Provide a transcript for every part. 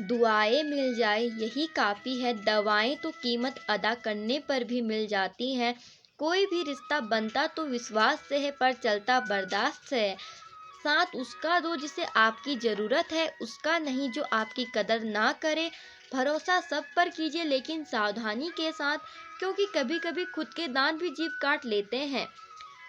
दुआएं मिल जाए यही काफ़ी है, दवाएं तो कीमत अदा करने पर भी मिल जाती हैं। कोई भी रिश्ता बनता तो विश्वास से है, पर चलता बर्दाश्त से है। साथ उसका दो जिसे आपकी ज़रूरत है, उसका नहीं जो आपकी कदर ना करे। भरोसा सब पर कीजिए लेकिन सावधानी के साथ, क्योंकि कभी कभी खुद के दांत भी जीभ काट लेते हैं।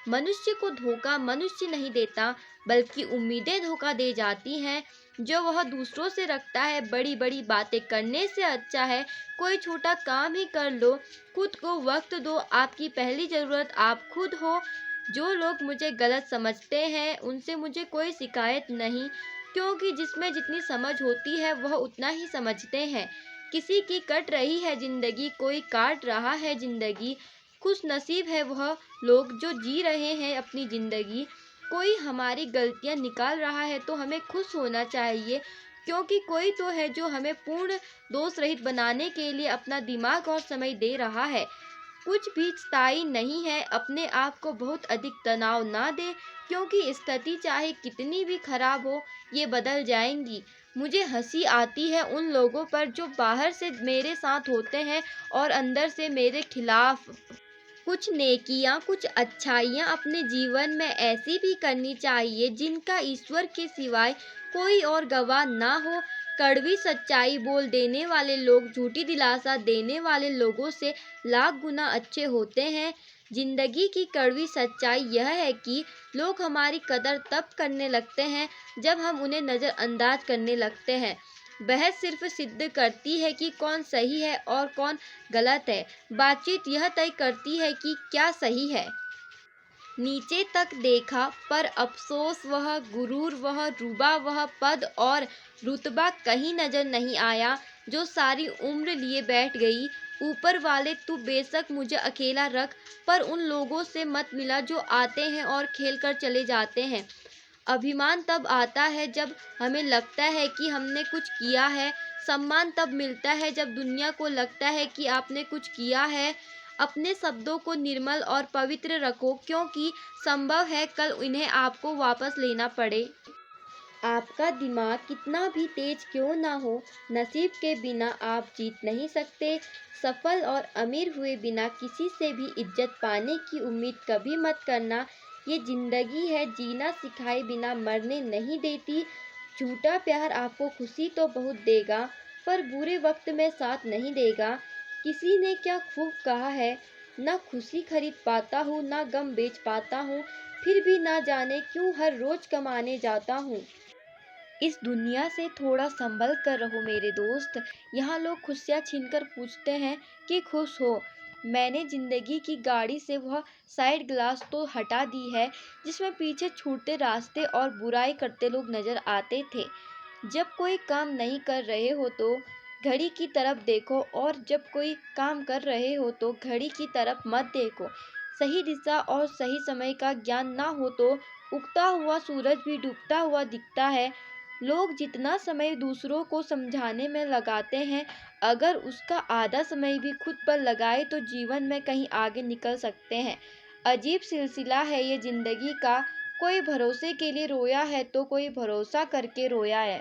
मनुष्य को धोखा मनुष्य नहीं देता, बल्कि उम्मीदें धोखा दे जाती हैं जो वह दूसरों से रखता है। बड़ी बड़ी बातें करने से अच्छा है कोई छोटा काम ही कर लो। खुद को वक्त दो, आपकी पहली ज़रूरत आप खुद हो। जो लोग मुझे गलत समझते हैं उनसे मुझे कोई शिकायत नहीं, क्योंकि जिसमें जितनी समझ होती है वह उतना ही समझते हैं। किसी की कट रही है जिंदगी, कोई काट रहा है जिंदगी। खुश नसीब है वह लोग जो जी रहे हैं अपनी ज़िंदगी। कोई हमारी गलतियाँ निकाल रहा है तो हमें खुश होना चाहिए, क्योंकि कोई तो है जो हमें पूर्ण दोष रहित बनाने के लिए अपना दिमाग और समय दे रहा है। कुछ भी स्थायी नहीं है, अपने आप को बहुत अधिक तनाव ना दे, क्योंकि स्थिति चाहे कितनी भी खराब हो, ये बदल जाएंगी। मुझे हंसी आती है उन लोगों पर जो बाहर से मेरे साथ होते हैं और अंदर से मेरे खिलाफ। कुछ नेकियां कुछ अच्छाइयां अपने जीवन में ऐसी भी करनी चाहिए जिनका ईश्वर के सिवाय कोई और गवाह ना हो। कड़वी सच्चाई बोल देने वाले लोग झूठी दिलासा देने वाले लोगों से लाख गुना अच्छे होते हैं। जिंदगी की कड़वी सच्चाई यह है कि लोग हमारी कदर तब करने लगते हैं जब हम उन्हें नज़रअंदाज करने लगते हैं। बहस सिर्फ सिद्ध करती है कि कौन सही है और कौन गलत है। बातचीत यह तय करती है कि क्या सही है। नीचे तक देखा पर अफसोस, वह गुरूर, वह रुबा, वह पद और रुतबा कहीं नजर नहीं आया जो सारी उम्र लिए बैठ गई। ऊपर वाले तू बेशक मुझे अकेला रख, पर उन लोगों से मत मिला जो आते हैं और खेल कर चले जाते हैं। अभिमान तब आता है जब हमें लगता है कि हमने कुछ किया है। सम्मान तब मिलता है जब दुनिया को लगता है कि आपने कुछ किया है। अपने शब्दों को निर्मल और पवित्र रखो, क्योंकि संभव है कल इन्हें आपको वापस लेना पड़े। आपका दिमाग कितना भी तेज क्यों ना हो, नसीब के बिना आप जीत नहीं सकते। सफल और अमीर हुए बिना किसी से भी इज्जत पाने की उम्मीद कभी मत करना। ये जिंदगी है, जीना सिखाए बिना मरने नहीं देती। झूठा प्यार आपको खुशी तो बहुत देगा, पर बुरे वक्त में साथ नहीं देगा। किसी ने क्या खूब कहा है, ना खुशी खरीद पाता हूँ ना गम बेच पाता हूँ, फिर भी ना जाने क्यों हर रोज कमाने जाता हूँ। इस दुनिया से थोड़ा संभल कर रहो मेरे दोस्त। यहाँ लोग खुशियाँ छीनकर पूछते हैं कि खुश हो। मैंने जिंदगी की गाड़ी से वह साइड ग्लास तो हटा दी है जिसमें पीछे छूटते रास्ते और बुराई करते लोग नजर आते थे। जब कोई काम नहीं कर रहे हो तो घड़ी की तरफ देखो, और जब कोई काम कर रहे हो तो घड़ी की तरफ मत देखो। सही दिशा और सही समय का ज्ञान ना हो तो उगता हुआ सूरज भी डूबता हुआ दिखता है। लोग जितना समय दूसरों को समझाने में लगाते हैं, अगर उसका आधा समय भी खुद पर लगाए तो जीवन में कहीं आगे निकल सकते हैं। अजीब सिलसिला है ये जिंदगी का, कोई भरोसे के लिए रोया है तो कोई भरोसा करके रोया है।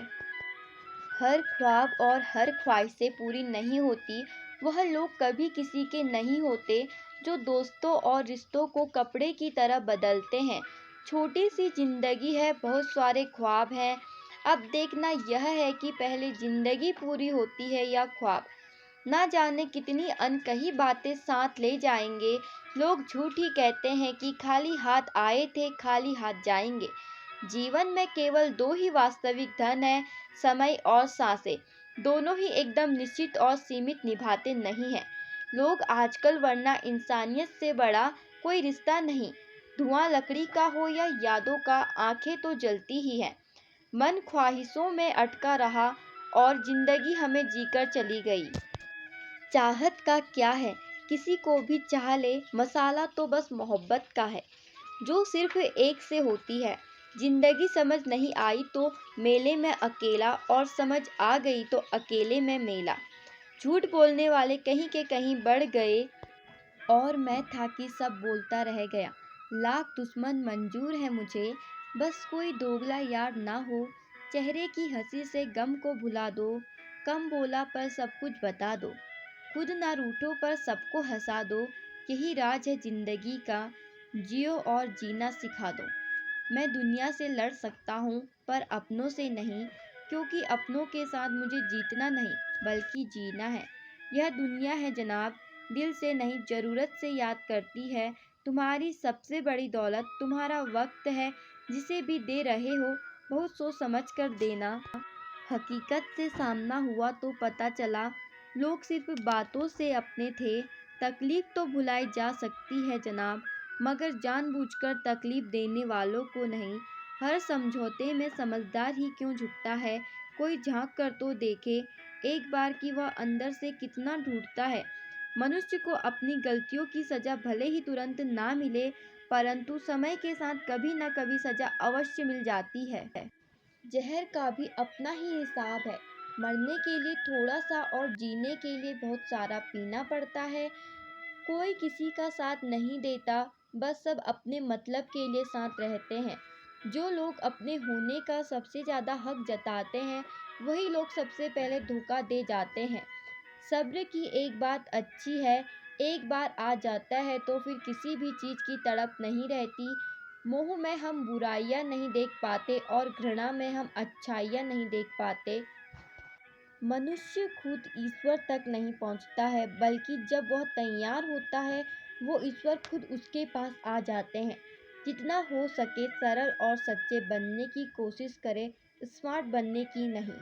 हर ख्वाब और हर ख्वाहिशें पूरी नहीं होती। वह लोग कभी किसी के नहीं होते जो दोस्तों और रिश्तों को कपड़े की तरह बदलते हैं। छोटी सी जिंदगी है, बहुत सारे ख्वाब हैं। अब देखना यह है कि पहले जिंदगी पूरी होती है या ख्वाब। ना जाने कितनी अनकही बातें साथ ले जाएंगे। लोग झूठ ही कहते हैं कि खाली हाथ आए थे खाली हाथ जाएंगे। जीवन में केवल दो ही वास्तविक धन है, समय और सांसें। दोनों ही एकदम निश्चित और सीमित निभाते नहीं हैं लोग आजकल, वरना इंसानियत से बड़ा कोई रिश्ता नहीं। धुआं लकड़ी का हो या यादों का, आंखें तो जलती ही हैं। मन ख्वाहिशों में अटका रहा और जिंदगी हमें जीकर चली गई। चाहत का क्या है, किसी को भी चाह ले, मसाला तो बस मोहब्बत का है जो सिर्फ एक से होती है। जिंदगी समझ नहीं आई तो मेले में अकेला, और समझ आ गई तो अकेले में मेला। झूठ बोलने वाले कहीं के कहीं बढ़ गए, और मैं था कि सब बोलता रह गया। लाख दुश्मन मंजूर है मुझे, बस कोई दोगला यार ना हो। चेहरे की हंसी से गम को भुला दो, कम बोला पर सब कुछ बता दो, खुद ना रूठो पर सबको हंसा दो, यही राज है जिंदगी का, जियो और जीना सिखा दो। मैं दुनिया से लड़ सकता हूँ पर अपनों से नहीं, क्योंकि अपनों के साथ मुझे जीतना नहीं बल्कि जीना है। यह दुनिया है जनाब, दिल से नहीं ज़रूरत से याद करती है। तुम्हारी सबसे बड़ी दौलत तुम्हारा वक्त है, जिसे भी दे रहे हो बहुत सोच समझ कर देना। हकीकत से सामना हुआ तो पता चला लोग सिर्फ बातों से अपने थे। तकलीफ तो भुलाई जा सकती है जनाब, मगर जानबूझकर तकलीफ देने वालों को नहीं। हर समझौते में समझदार ही क्यों झुकता है, कोई झांक कर तो देखे एक बार कि वह अंदर से कितना ढूंढता है। मनुष्य को अपनी गलतियों की सजा भले ही तुरंत ना मिले, परंतु समय के साथ कभी न कभी सजा अवश्य मिल जाती है। जहर का भी अपना ही हिसाब है, मरने के लिए थोड़ा सा और जीने के लिए बहुत सारा पीना पड़ता है। कोई किसी का साथ नहीं देता, बस सब अपने मतलब के लिए साथ रहते हैं। जो लोग अपने होने का सबसे ज़्यादा हक जताते हैं, वही लोग सबसे पहले धोखा दे जाते हैं। सब्र की एक बात अच्छी है, एक बार आ जाता है तो फिर किसी भी चीज़ की तड़प नहीं रहती। मोह में हम बुराइयां नहीं देख पाते और घृणा में हम अच्छाइयां नहीं देख पाते। मनुष्य खुद ईश्वर तक नहीं पहुंचता है, बल्कि जब वह तैयार होता है, वो ईश्वर खुद उसके पास आ जाते हैं। जितना हो सके सरल और सच्चे बनने की कोशिश करें, स्मार्ट बनने की नहीं।